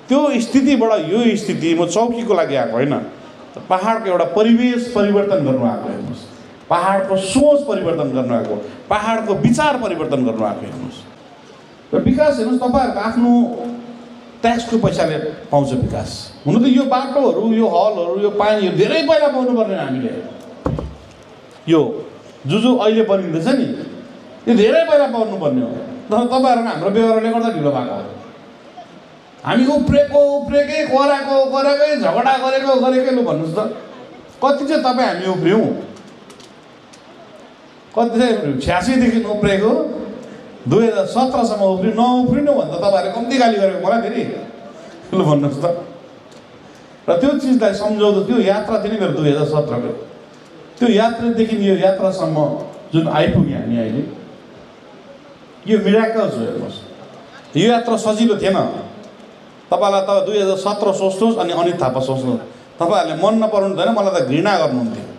त्यो स्थितिबाट यो स्थिति म चौकीको लागि आएको होइन, पहाडको एउटा परिवेश परिवर्तन गर्नु आएको हेर्नुहोस्, पहाडको सोच परिवर्तन गर्नु आएको, पहाडको विचार परिवर्तन गर्नु आएको हेर्नुहोस्। र विकास हेर्नुहोस्, तपाईँहरूको आफ्नो ट्याक्सको पैसाले पाउँछ विकास। हुनु त यो बाटोहरू, यो हलहरू, यो पानीहरू धेरै पहिला पाउनुपर्ने हामीले। यो जो अहिले बनिँदैछ नि, यो धेरै पहिला पाउनुपर्ने हो। तर तपाईँहरूको हाम्रो व्यवहारले गर्दा ढिलो भएको हो। हामी उफ्रेकै कराएकै झगडा गरेकै लु भन्नुहोस् त, कति चाहिँ तपाईँ हामी उफ्रियौँ? कति चाहिँ उफ्रियौँ? 86देखि उफ्रेको 2017सम्म उफ्रिनु नउफ्रिनु भन्दा तपाईँहरूले कम्ती गाली गरेको मलाई फेरि लु भन्नुहोस् त। र त्यो चिजलाई सम्झाउँदा त्यो यात्रा थियो नि मेरो 2017को, त्यो यात्रादेखि यो यात्रासम्म जुन आइपुग्यो हामी अहिले, यो मिराकल्स हो हेर्नुहोस्। यो यात्रा सजिलो थिएन। तपाईँलाई त 2017 सोच्नुहोस् अनि अनित थापा सोच्नुहोस्, तपाईँहरूले मन नपराउनु हुँदैन, मलाई त घृणा गर्नुहुन्थ्यो।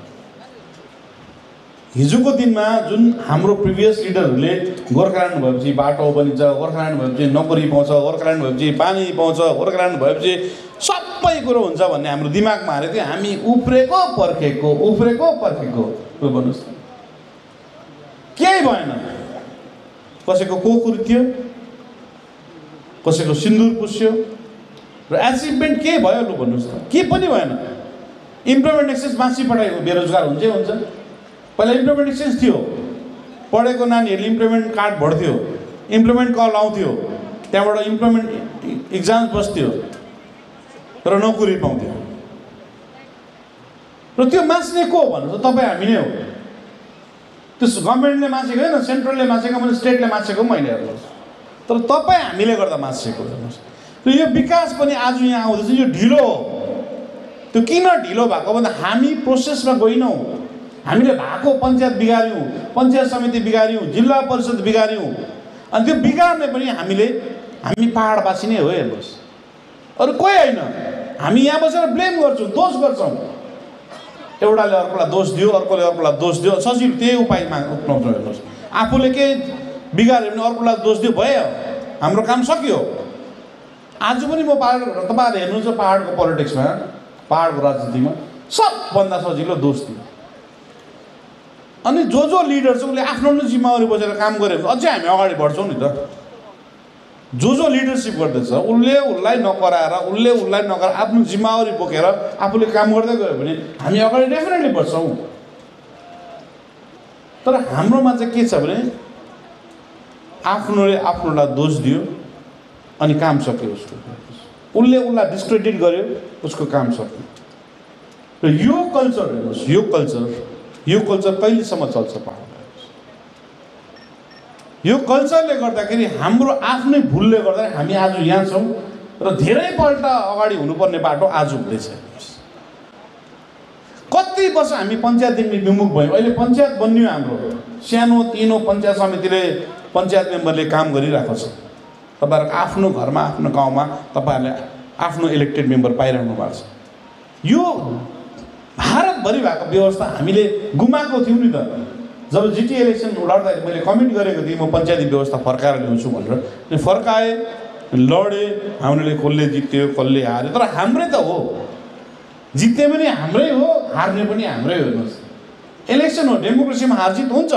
हिजोको दिनमा जुन हाम्रो प्रिभियस लिडरहरूले गोर्खाल्यान्ड भएपछि बाटो बनिन्छ, गोर्खाल्यान्ड भएपछि नोकरी पाउँछ, गोर्खाल्यान्ड भएपछि पानी पाउँछ, गोर्खाल्यान्ड भएपछि सबै कुरो हुन्छ भन्ने हाम्रो दिमागमा हालेको थियो। हामी उफ्रेको पर्खेको लु भन्नुहोस् त, केही भएन। कसैको कुर्थियो, कसैको सिन्दुर पुस्यो र एचिभमेन्ट के भयो लु भन्नुहोस् त? के पनि भएन। इम्प्लोइमेन्ट एक्सचेन्ज मान्छे पठाएको, बेरोजगार हुन्छ। पहिला इम्प्लोइमेन्ट एक्सचेन्ज थियो, पढेको नानीहरूले इम्प्लोइमेन्ट कार्ड भर्थ्यो, इम्प्लोइमेन्ट कल आउँथ्यो, त्यहाँबाट इम्प्लोइमेन्ट इक्जाम बस्थ्यो र नोकरी पाउँथ्यो। र त्यो मास्ने को भन्नुहोस् त? तपाईँ हामी नै हो। त्यो गभर्मेन्टले मासेको होइन, सेन्ट्रलले मासेको, मैले स्टेटले मासेको मैले हेर्नुहोस्। तर तपाईँ हामीले गर्दा मासेको हेर्नुहोस्। र यो विकास पनि आज यहाँ आउँदैछ, यो ढिलो हो। त्यो किन ढिलो भएको भन्दा हामी प्रोसेसमा गएनौँ। हामीले भएको पञ्चायत बिगाऱ्यौँ, पञ्चायत समिति बिगाऱ्यौँ, जिल्ला परिषद बिगाऱ्यौँ। अनि त्यो बिगार्ने पनि हामी पहाडवासी नै हो हेर्नुहोस्, अरू कोही होइन। हामी यहाँ बसेर ब्लेम गर्छौँ, दोष गर्छौँ। एउटाले अर्कोलाई दोष दियो, अर्कोले अर्कोलाई दोष दियो, सजिलो त्यही उपायमा उठाउँछौँ हेर्नुहोस्। आफूले केही बिगाऱ्यो भने अर्कोलाई दोष दियो, भयो, हाम्रो काम सकियो। आज पनि म तपाईँहरूले हेर्नुहुन्छ पहाडको पोलिटिक्समा, पहाडको राजनीतिमा सबभन्दा सजिलो दोष दियो। अनि जो लिडर छ उसले आफ्नो जिम्मेवारी बसेर काम गऱ्यो भने अझै हामी अगाडि बढ्छौँ नि त। जो लिडरसिप गर्दैछ उसलाई नकराएर, आफ्नो जिम्मेवारी बोकेर आफूले काम गर्दै गयो भने हामी अगाडि डेफिनेटली बढ्छौँ। तर हाम्रोमा चाहिँ के छ भने आफ्नोलाई दोष दियो अनि काम सक्यो उसको, उसलाई डिस्क्रेडिट गर्यो, उसको काम सक्यो। र यो कल्चर हेर्नुहोस्, यो कल्चर कहिलेसम्म चल्छ पहाडमा? यो कल्चरले गर्दाखेरि हाम्रो आफ्नै भुलले गर्दा हामी आज यहाँ छौँ र धेरैपल्ट अगाडि हुनुपर्ने बाटो आज हुँदैछ। कति वर्ष हामी पञ्चायतदेखि विमुख भयौँ, अहिले पञ्चायत बन्यो हाम्रो। सानो तिनो पञ्चायत समितिले, पञ्चायत मेम्बरले काम गरिरहेको छ। तपाईँहरूको आफ्नो घरमा, आफ्नो गाउँमा तपाईँहरूले आफ्नो इलेक्टेड मेम्बर पाइरहनु भएको छ। यो भारतभरि भएको व्यवस्था हामीले गुमाएको थियौँ नि त। जब जिटिए इलेक्सन लड्दाखेरि मैले कमिट गरेको थिएँ म पञ्चायती व्यवस्था फर्काएर ल्याउँछु भनेर, फर्काएँ, लडेँ, हामीले कसले जित्यो कसले हार्यो, तर हाम्रै त हो। जित्ने पनि हाम्रै हो, हार्ने पनि हाम्रै हो। हेर्नुहोस्, इलेक्सन हो, डेमोक्रेसीमा हारजित हुन्छ,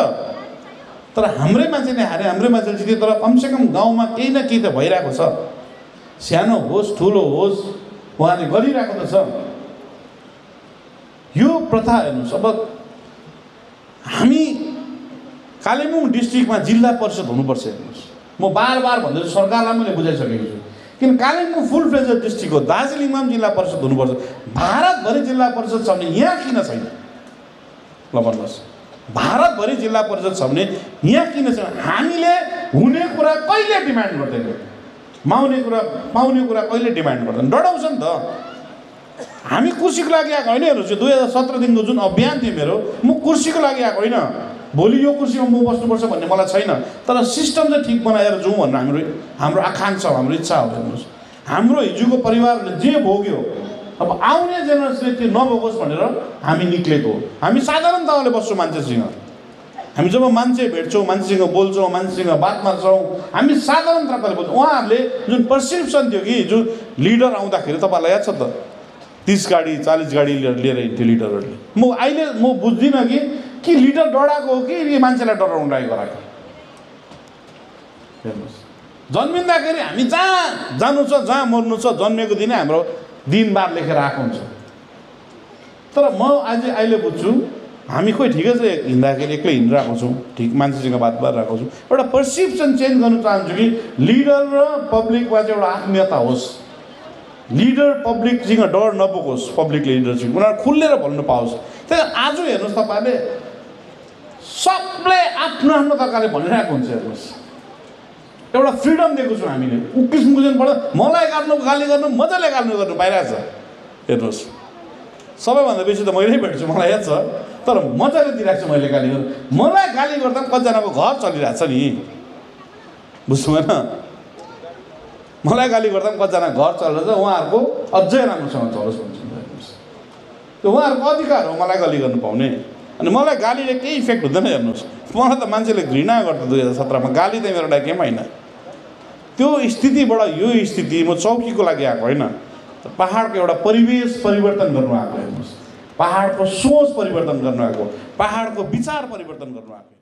तर हाम्रै मान्छेले हारे, हाम्रै मान्छेले जित्यो। तर कमसेकम गाउँमा केही न केही त भइरहेको छ, सानो होस् ठुलो होस्, उहाँले गरिरहेको त छ। यो प्रथा हेर्नुहोस्, अब हामी कालेबुङ डिस्ट्रिक्टमा जिल्ला परिषद हुनुपर्छ हेर्नुहोस्। म बार भन्दैछु, सरकारलाई मैले बुझाइसकेको छु। किन कालेबुङ फुल फ्लेजेड डिस्ट्रिक्ट हो, दार्जिलिङमा पनि जिल्ला परिषद हुनुपर्छ। भारतभरि जिल्ला परिषद छ भने यहाँ किन छैन ल भन्नुहोस्? भारतभरि जिल्ला परिषद छ भने यहाँ किन छैन? हामीले हुने कुरा कहिले डिमान्ड गर्दैनौँ, पाउने कुरा कहिले डिमान्ड गर्दैन, डराउँछ नि त। हामी कुर्सीको लागि आएको होइन। हेर्नुहोस्, 2017देखिको जुन अभियान थियो मेरो, म कुर्सीको लागि आएको होइन। भोलि यो कुर्सीमा म बस्नुपर्छ भन्ने मलाई छैन, तर सिस्टम चाहिँ ठिक बनाएर जाउँ भन्ने हाम्रो आकाङ्क्षा, हाम्रो इच्छा हो। हेर्नुहोस्, हाम्रो हिजोको परिवारले जे भोग्यो, अब आउने जेनेरेसनले त्यो नभोगोस् भनेर हामी निक्लेको हो। हामी साधारण तवरले बस्छौँ मान्छेसँग, हामी जब मान्छे भेट्छौँ, मान्छेसँग बोल्छौँ, मान्छेसँग बात मार्छौँ, हामी साधारण तरिकाले बोल्छौँ। उहाँहरूले जुन पर्सेप्सन थियो कि जुन लिडर आउँदाखेरि तपाईँहरूलाई याद छ त 30 गाडी 40 गाडी लिएर हिँड्थ्यो लिडरहरूले। अहिले म बुझ्दिनँ कि लिडर डराएको हो कि मान्छेलाई डराउनु लागि गराएको। हेर्नुहोस्, जन्मिँदाखेरि हामी जहाँ जानु छ, जहाँ मर्नु छ, जन्मेको दिनै हाम्रो दिनबार लेखेर आएको हुन्छ। तर म अहिले बुझ्छु हामी खोइ ठिकै छ हिँड्दाखेरि एक्लै हिँडिरहेको छौँ, ठिक मान्छेसँग बात गरिरहेको छौँ। एउटा पर्सेप्सन चेन्ज गर्नु चाहन्छु कि लिडर र पब्लिकमा चाहिँ एउटा आत्मीयता होस्, लिडर पब्लिकसँग डर नपोकोस्, पब्लिकले लिडरसिप उनीहरू खुलेर भन्न पाओस्। त्यही आज हेर्नुहोस् तपाईँले सबले आफ्नो आफ्नो तरिकाले भनिरहेको हुन्छ। हेर्नुहोस् एउटा फ्रिडम दिएको छौँ हामीले, किसिमबाट मलाई गाली गर्नु मजाले गर्नु पाइरहेछ। हेर्नुहोस् सबैभन्दा बेसी त मैले भेट्छु, मलाई याद छ, तर मजाले दिइरहेको छु मैले गाली गर्नु। मलाई गाली गर्दा पनि कतिजनाको घर चलिरहेछ नि, बुझ्नु भएन? मलाई गाली गर्दा पनि कतिजना घर चलेर उहाँहरूको अझै राम्रोसँग चलोस् भन्छु। हेर्नुहोस् त्यो उहाँहरूको अधिकार हो मलाई गाली गर्नु पाउने। अनि मलाई गालीले केही इफेक्ट हुँदैन। हेर्नुहोस् मलाई त मान्छेले घृणा गर्छ 2017मा, गाली त मेरो लागि केही होइन। त्यो स्थितिबाट यो स्थिति म चौकीको लागि आएको होइन, पहाडको एउटा परिवेश परिवर्तन गर्नु आएको। हेर्नुहोस् पहाडको सोच परिवर्तन गर्नु आएको, पहाडको विचार परिवर्तन गर्नु आएको।